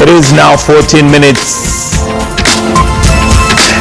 It is now 14 minutes.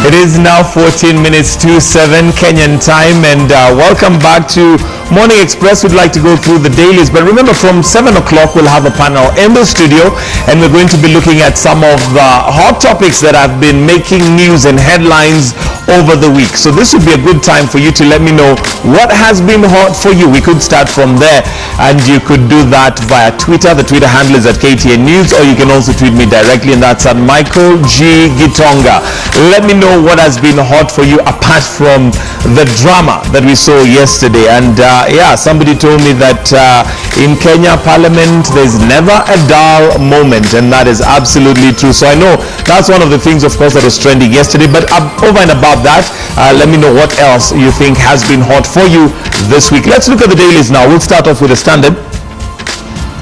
It is now 14 minutes to 7 Kenyan time, and welcome back to Morning Express. We'd like to go through the dailies, but remember from 7 o'clock we'll have a panel in the studio, and we're going to be looking at some of the hot topics that have been making news and headlines over the week. So this would be a good time for you to let me know what has been hot for you. We could start from there, and you could do that via Twitter. The Twitter handle is at KTN News, or you can also tweet me directly, and that's at Michael G. Gitonga. Let me know what has been hot for you apart from the drama that we saw yesterday. And somebody told me that in Kenya Parliament there's never a dull moment, and that is absolutely true. So I know that's one of the things, of course, that was trending yesterday. But over and above that, let me know what else you think has been hot for you this week. Let's look at the dailies now. We'll start off with the Standard,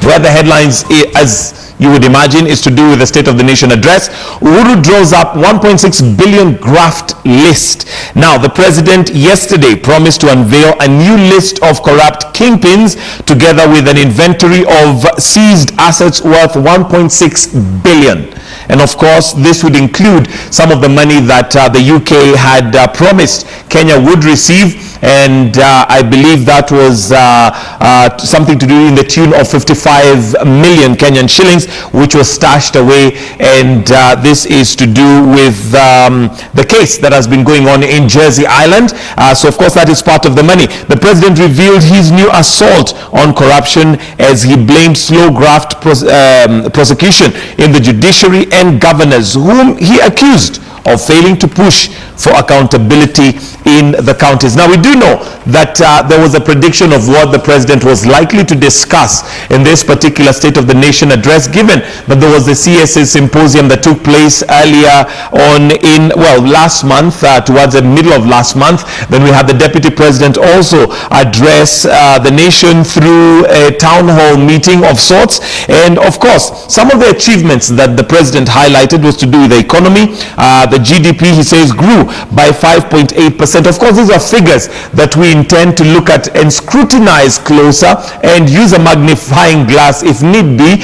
where the headlines, as you would imagine, is to do with the State of the Nation address. Uhuru draws up 1.6 billion graft list. Now, the president yesterday promised to unveil a new list of corrupt kingpins together with an inventory of seized assets worth 1.6 billion. And of course, this would include some of the money that the UK had promised Kenya would receive. And I believe that was something to do in the tune of 55 million Kenyan shillings, which was stashed away. And this is to do with the case that has been going on in Jersey Island. So of course, that is part of the money. The president revealed his new assault on corruption as he blamed slow graft prosecution in the judiciary and governors, whom he accused of failing to push for accountability in the counties. Now, we do know that there was a prediction of what the president was likely to discuss in this particular State of the Nation address, given that there was the CSA symposium that took place earlier on last month, towards the middle of last month. Then we had the deputy president also address the nation through a town hall meeting of sorts. And of course, some of the achievements that the president highlighted was to do with the economy. The GDP, he says, grew by 5.8%. Of course, these are figures that we intend to look at and scrutinize closer and use a magnifying glass if need be,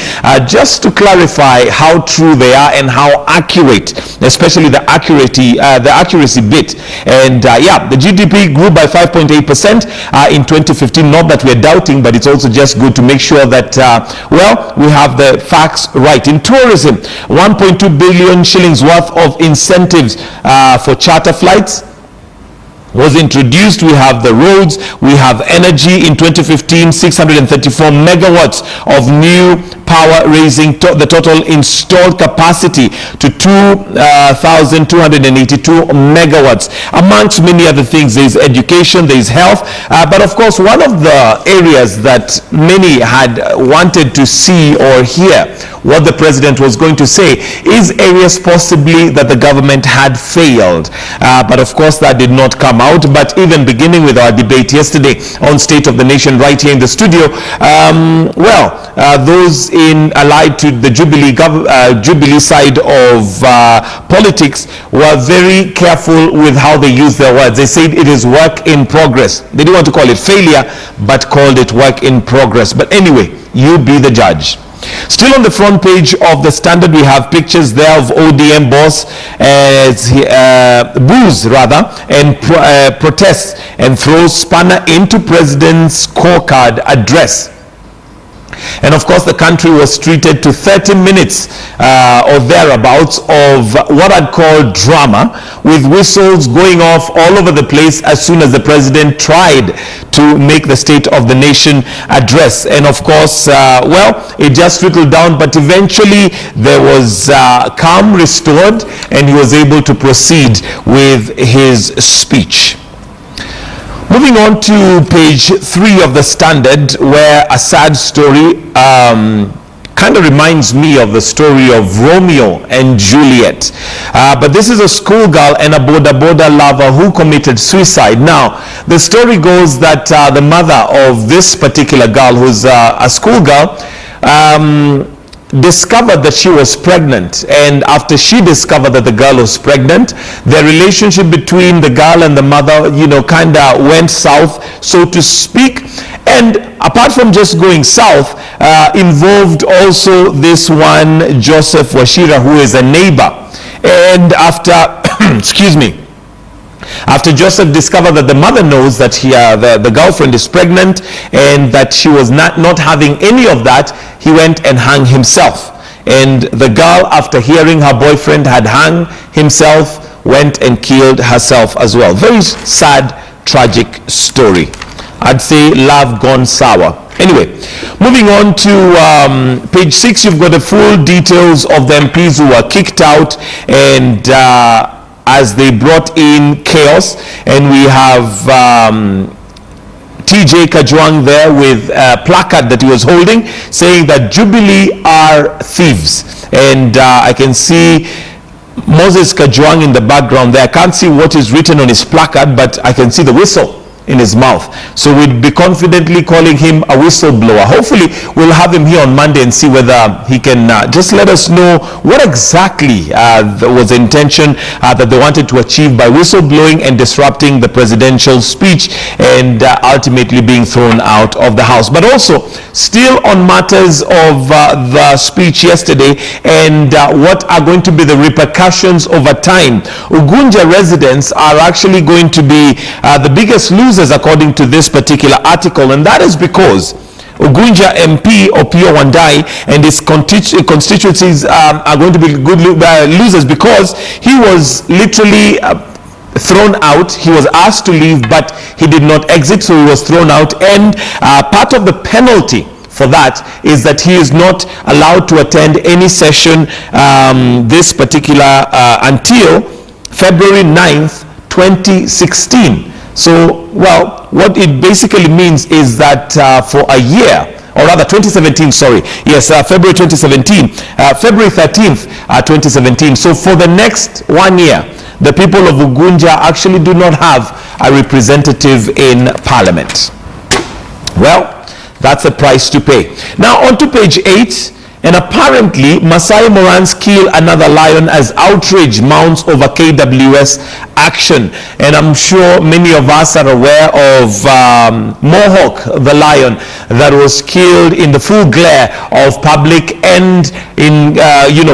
just to clarify how true they are and how accurate, especially the accuracy bit. And the GDP grew by 5.8% in 2015. Not that we're doubting, but it's also just good to make sure that we have the facts right. In tourism, 1.2 billion shillings worth of incentives for charter flights was introduced. We have the roads, we have energy. In 2015, 634 megawatts of new power, raising the total installed capacity to 2,282 megawatts. Amongst many other things, there is education, there is health, but of course, one of the areas that many had wanted to see or hear what the president was going to say is areas possibly that the government had failed. But of course, that did not come out. But even beginning with our debate yesterday on State of the Nation right here in the studio, those allied to the Jubilee side of politics were very careful with how they use their words. They said it is work in progress. They didn't want to call it failure, but called it work in progress. But anyway, you be the judge. Still on the front page of the Standard, we have pictures there of ODM boss boos and protests and throws spanner into president's scorecard address. And of course, the country was treated to 30 minutes or thereabouts of what I'd call drama, with whistles going off all over the place as soon as the president tried to make the State of the Nation address. And of course, it just trickled down, but eventually there was calm restored, and he was able to proceed with his speech. Moving on to page 3 of the Standard, where a sad story kind of reminds me of the story of Romeo and Juliet. But this is a schoolgirl and a boda lover who committed suicide. Now, the story goes that the mother of this particular girl, who's a schoolgirl, discovered that she was pregnant, and after she discovered that the girl was pregnant, the relationship between the girl and the mother, kind of went south, so to speak. And apart from just going south, involved also this one Joseph Wachira, who is a neighbor. And after excuse me, after Joseph discovered that the mother knows that the girlfriend is pregnant and that she was not having any of that, he went and hung himself. And the girl, after hearing her boyfriend had hung himself, went and killed herself as well. Very sad, tragic story. I'd say love gone sour. Anyway, moving on to page 6, you've got the full details of the MPs who were kicked out, and as they brought in chaos. And we have TJ Kajwang there with a placard that he was holding saying that Jubilee are thieves. And I can see Moses Kajwang in the background there. I can't see what is written on his placard, but I can see the whistle in his mouth. So we'd be confidently calling him a whistleblower. Hopefully we'll have him here on Monday and see whether he can just let us know what exactly was the intention that they wanted to achieve by whistleblowing and disrupting the presidential speech and ultimately being thrown out of the House. But also still on matters of the speech yesterday and what are going to be the repercussions over time. Ugunja residents are actually going to be the biggest losers according to this particular article, and that is because Ugunja MP Opiyo Wandayi and his constituencies are going to be good losers because he was literally thrown out. He was asked to leave, but he did not exit, so he was thrown out. And part of the penalty for that is that he is not allowed to attend any session this particular until February 9th, 2016. So, well, what it basically means is that for a year, or rather 2017, sorry, yes, February 2017, February 13th, 2017. So for the next 1 year, the people of Ugunja actually do not have a representative in Parliament. Well, that's a price to pay. Now on to page 8. And apparently, Masai Morans kill another lion as outrage mounts over KWS action. And I'm sure many of us are aware of Mohawk, the lion that was killed in the full glare of public and in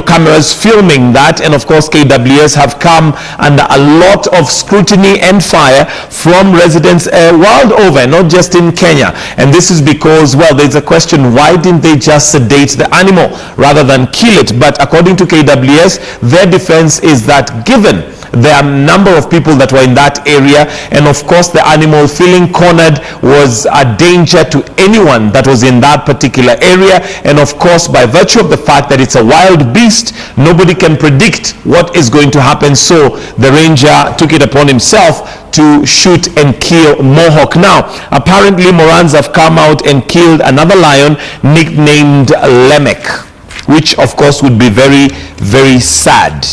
cameras filming that. And of course, KWS have come under a lot of scrutiny and fire from residents world over, not just in Kenya. And this is because, well, there's a question: why didn't they just sedate the animal rather than kill it? But according to KWS, their defense is that given the number of people that were in that area, and of course the animal feeling cornered was a danger to anyone that was in that particular area, and of course by virtue of the fact that it's a wild beast, nobody can predict what is going to happen, so the ranger took it upon himself to shoot and kill Mohawk. Now, apparently Morans have come out and killed another lion nicknamed Lemek, which of course would be very, very sad.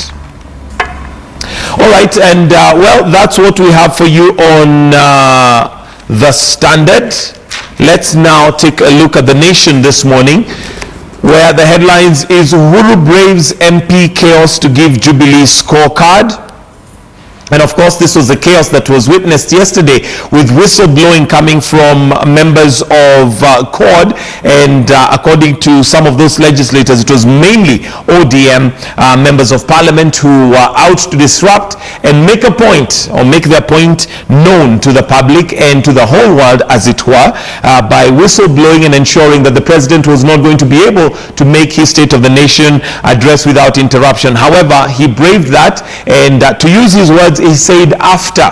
All right, and well, that's what we have for you on The Standard. Let's now take a look at The Nation this morning, where the headlines is Uhuru Braves MP chaos to give Jubilee scorecard. And of course, this was the chaos that was witnessed yesterday with whistleblowing coming from members of CORD. And according to some of those legislators, it was mainly ODM members of parliament who were out to disrupt and make a point, or make their point known to the public and to the whole world, as it were, by whistleblowing and ensuring that the president was not going to be able to make his State of the Nation address without interruption. However, he braved that, and to use his words, he said, after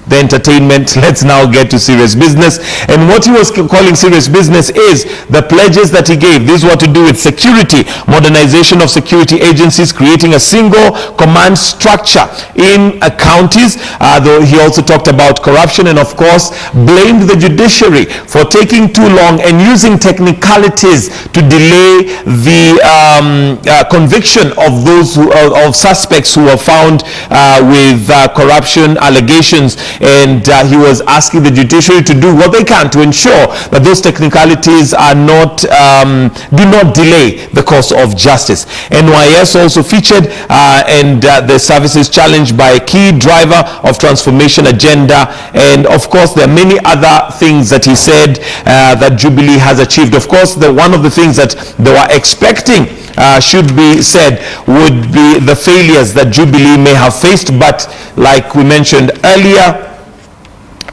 the entertainment, let's now get to serious business. And what he was calling serious business is the pledges that he gave. These were to do with security, modernization of security agencies, creating a single command structure in counties, though he also talked about corruption, and of course blamed the judiciary for taking too long and using technicalities to delay the conviction of those of suspects who were found with corruption allegations. and he was asking the judiciary to do what they can to ensure that those technicalities are not do not delay the course of justice. NYS also featured and the services challenged by a key driver of transformation agenda, and of course there are many other things that he said that Jubilee has achieved. Of course, one of the things that they were expecting should be said would be the failures that Jubilee may have faced, but like we mentioned earlier,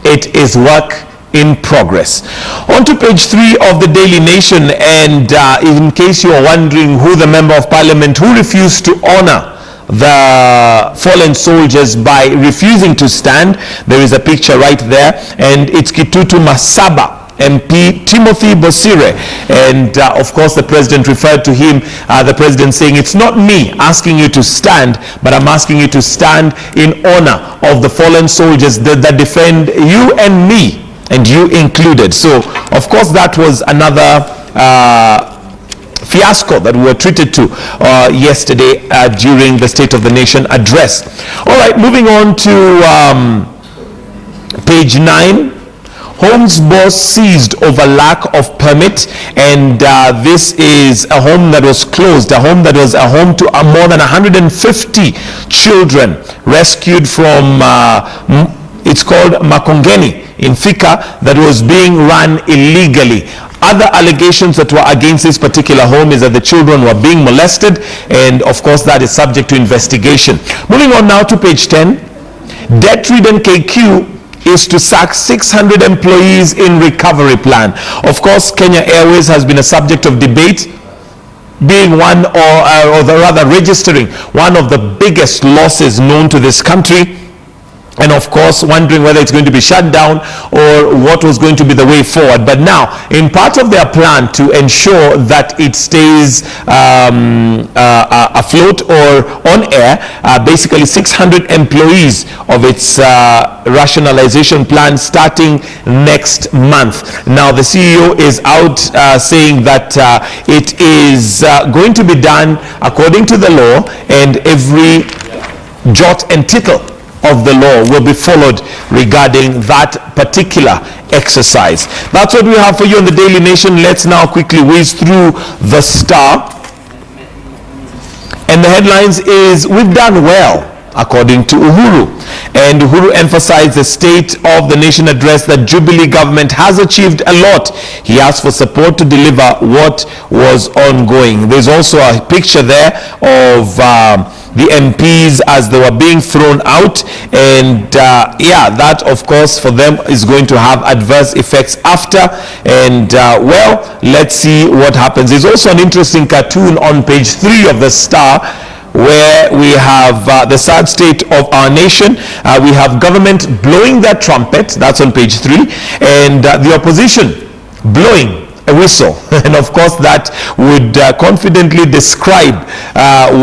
it is work in progress. On to page 3 of the Daily Nation, and in case you are wondering who the member of parliament who refused to honor the fallen soldiers by refusing to stand, there is a picture right there, and it's Kitutu Masaba MP Timothy Bosire, and of course the president referred to him, the president saying, it's not me asking you to stand, but I'm asking you to stand in honor of the fallen soldiers that defend you and me, and you included. So of course that was another fiasco that we were treated to yesterday during the State of the Nation address. All right, moving on to page 9. Homes boss seized over lack of permit, and this is a home that was closed, a home that was a home to more than 150 children rescued from it's called Makongeni in Thika, that was being run illegally. Other allegations that were against this particular home is that the children were being molested, and of course that is subject to investigation. Moving on now to page 10. Debt-ridden KQ is to sack 600 employees in recovery plan. Of course, Kenya Airways has been a subject of debate, being one or rather registering one of the biggest losses known to this country, and of course wondering whether it's going to be shut down or what was going to be the way forward. But now, in part of their plan to ensure that it stays afloat or on air, basically 600 employees of its rationalization plan starting next month. Now the CEO is out saying that it is going to be done according to the law, and every jot and tittle of the law will be followed regarding that particular exercise. That's what we have for you on the Daily Nation. Let's now quickly whiz through the Star. And the headlines is, we've done well, according to Uhuru. And Uhuru emphasized the State of the Nation address that Jubilee government has achieved a lot. He asked for support to deliver what was ongoing. There's also a picture there of the MPs as they were being thrown out, and yeah, that of course for them is going to have adverse effects after, and well, let's see what happens. There's also an interesting cartoon on page 3 of the Star, where we have the sad state of our nation. We have government blowing their trumpet, that's on page 3, and the opposition blowing a whistle. And of course that would confidently describe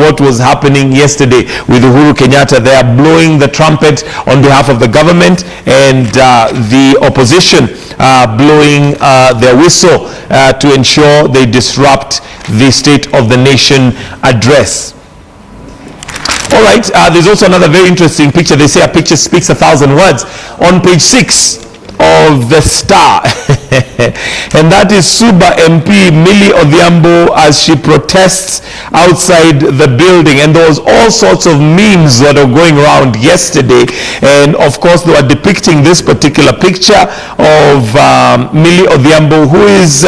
what was happening yesterday with Uhuru Kenyatta there blowing the trumpet on behalf of the government, and the opposition blowing their whistle to ensure they disrupt the State of the Nation address. All right, there's also another very interesting picture. They say a picture speaks 1,000 words on page 6 of the Star. And that is Suba MP Millie Odhiambo as she protests outside the building, and there was all sorts of memes that are going around yesterday, and of course they were depicting this particular picture of Millie Odhiambo, who is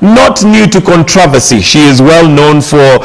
not new to controversy. She is well known for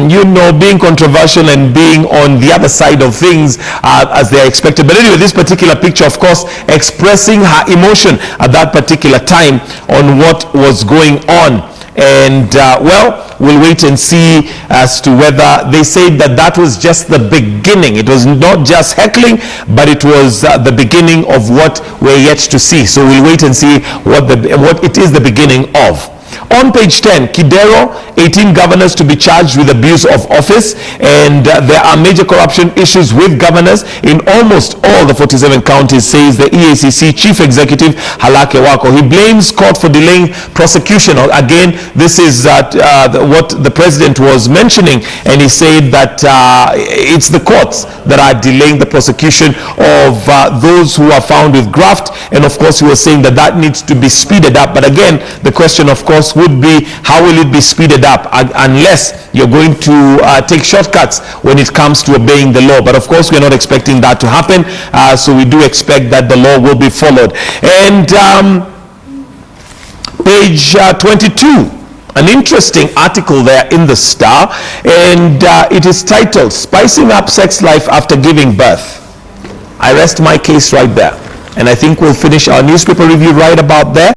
you know, being controversial and being on the other side of things as they are expected. But anyway, this particular picture of course expressing her emotion at that particular time on what was going on, and well, we'll wait and see as to whether they said that that was just the beginning. It was not just heckling, but it was the beginning of what we're yet to see. So we'll wait and see what it is the beginning of. On page 10, Kidero, 18 governors to be charged with abuse of office, and there are major corruption issues with governors in almost all the 47 counties, says the EACC Chief Executive Halake Wako. He blames court for delaying prosecution. Again, this is what the president was mentioning, and he said that it's the courts that are delaying the prosecution of those who are found with graft, and of course he was saying that that needs to be speeded up. But again, the question of course would be, how will it be speeded up unless you're going to take shortcuts when it comes to obeying the law? But of course we're not expecting that to happen, so we do expect that the law will be followed. And page 22, an interesting article there in the Star, and it is titled "Spicing Up Sex Life After Giving Birth." I rest my case right there, and I think we'll finish our newspaper review right about there.